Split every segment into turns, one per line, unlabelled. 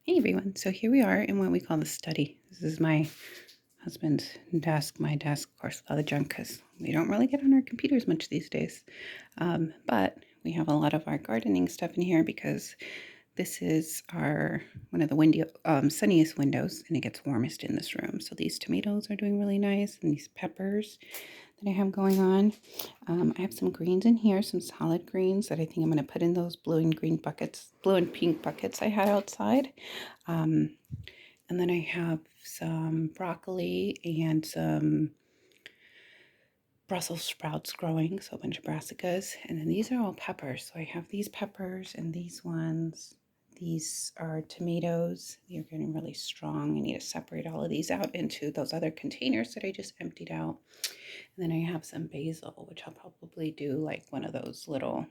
Hey everyone, so here we are in what we call the study. This is my husband's desk, my desk, of course, with all the junk because we don't really get on our computers much these days. But we have a lot of our gardening stuff in here because this is our one of the sunniest windows, and it gets warmest in this room. So these tomatoes are doing really nice, and these peppers that I have going on. I have some greens in here, some solid greens that I think I'm going to put in those blue and green buckets, blue and pink buckets I had outside. Um, and then I have some broccoli and some Brussels sprouts growing, so a bunch of brassicas. And then these are all peppers. So I have these peppers and these ones. These are tomatoes. They're getting really strong. I need to separate all of these out into those other containers that I just emptied out. And then I have some basil, which I'll probably do like one of those little,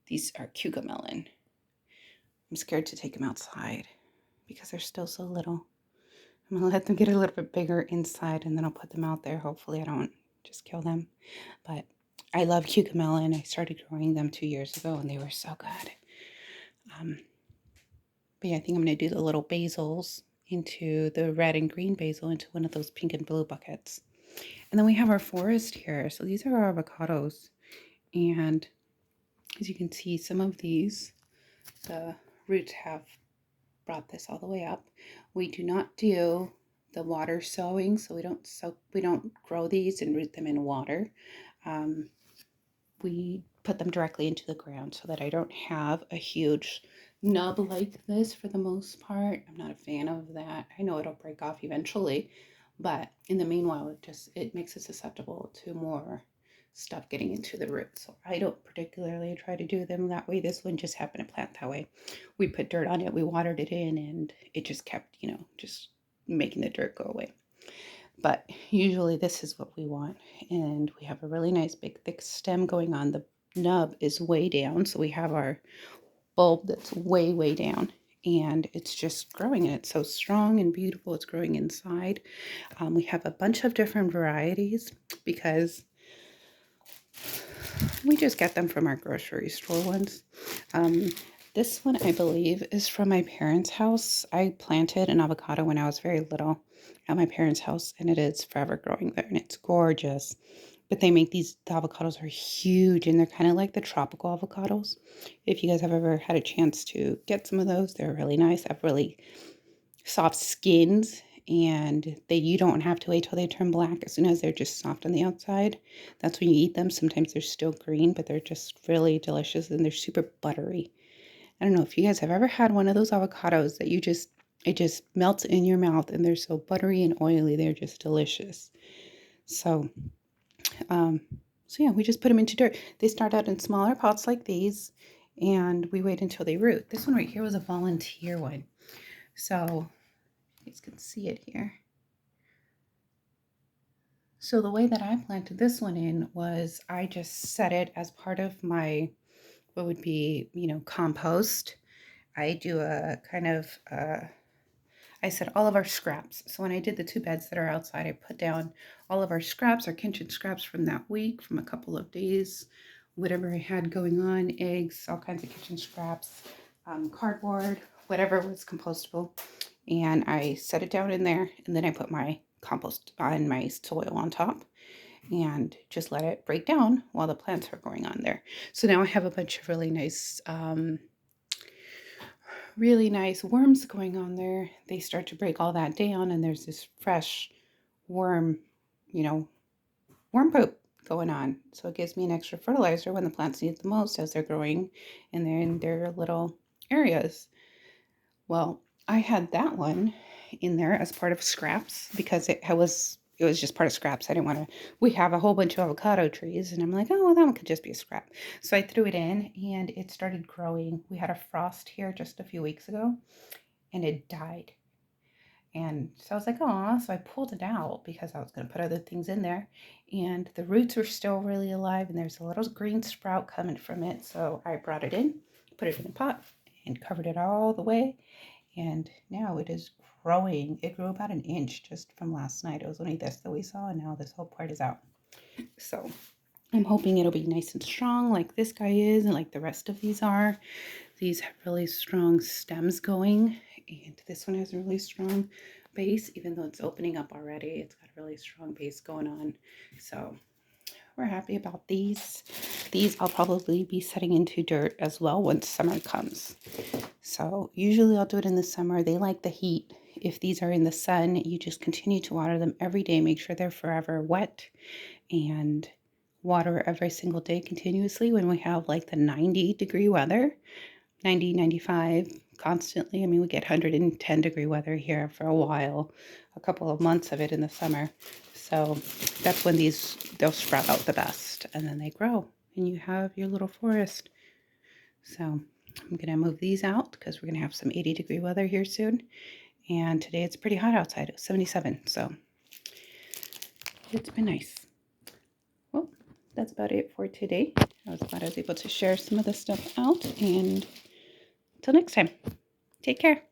these are cucamelon. I'm scared to take them outside because they're still so little. I'm going to let them get a little bit bigger inside, and then I'll put them out there. Hopefully I don't just kill them. But I love cucamelon. I started growing them 2 years ago, and they were so good. But yeah, I think I'm going to do the little basils into the red and green basil into one of those pink and blue buckets. And then we have our forest here. So these are our avocados. And as you can see, some of these, the roots have brought this all the way up. We do not do the water sowing, so we don't grow these and root them in water. We put them directly into the ground so that I don't have a huge nub like this for the most part. I'm not a fan of that. I know it'll break off eventually, but in the meanwhile, it makes it susceptible to more stuff getting into the roots. So I don't particularly try to do them that way. This one just happened to plant that way. We put dirt on it, we watered it in, and it just kept, just making the dirt go away. But usually this is what we want. And we have a really nice big thick stem going on. The nub is way down, so we have our bulb that's way, way down. And it's just growing, and it's so strong and beautiful. It's growing inside. We have a bunch of different varieties because we just get them from our grocery store ones. This one, I believe, is from my parents' house. I planted an avocado when I was very little at my parents' house, and it is forever growing there, and it's gorgeous. But they make the avocados are huge, and they're kind of like the tropical avocados. If you guys have ever had a chance to get some of those, they're really nice. They have really soft skins, and you don't have to wait till they turn black. As soon as they're just soft on the outside, that's when you eat them. Sometimes they're still green, but they're just really delicious, and they're super buttery. I don't know if you guys have ever had one of those avocados that it just melts in your mouth, and they're so buttery and oily. They're just delicious. So, um, so yeah, we just put them into dirt. They start out in smaller pots like these, and we wait until they root. This one right here was a volunteer one. So you guys can see it here. So the way that I planted this one in was I just set it as part of my, what would be, compost. I do a kind of, I set all of our scraps. So when I did the 2 beds that are outside, I put down all of our scraps, our kitchen scraps from that week, from a couple of days, whatever I had going on, eggs, all kinds of kitchen scraps, cardboard, whatever was compostable. And I set it down in there, and then I put my compost on my soil on top and just let it break down while the plants are going on there. So now I have a bunch of really nice worms going on there. They start to break all that down, and there's this fresh worm, you know, worm poop going on. So it gives me an extra fertilizer when the plants need it the most as they're growing and they're in their little areas. Well, I had that one in there as part of scraps because it was just part of scraps. I didn't want to. We have a whole bunch of avocado trees, and I'm like, oh, well, that one could just be a scrap. So I threw it in, and it started growing. We had a frost here just a few weeks ago, and it died. And so I was like, oh, so I pulled it out because I was going to put other things in there. And the roots were still really alive, and there's a little green sprout coming from it. So I brought it in, put it in a pot, and covered it all the way. And now it is growing. It grew about an inch just from last night. It was only this that we saw, and now this whole part is out. So I'm hoping it'll be nice and strong like this guy is and like the rest of these are. These have really strong stems going, And this one has a really strong base, even though it's opening up already. It's got a really strong base going on. So we're happy about these. These I'll probably be setting into dirt as well once summer comes. So usually I'll do it in the summer. They like the heat. If these are in the sun, you just continue to water them every day. Make sure they're forever wet and water every single day continuously when we have like the 90-degree weather, 90, 95 constantly. I mean, we get 110-degree weather here for a while, a couple of months of it in the summer. So that's when they'll sprout out the best, and then they grow and you have your little forest. So I'm going to move these out because we're going to have some 80-degree weather here soon. And today it's pretty hot outside. It's 77. So it's been nice. Well, that's about it for today. I was glad I was able to share some of this stuff out. And until next time, take care.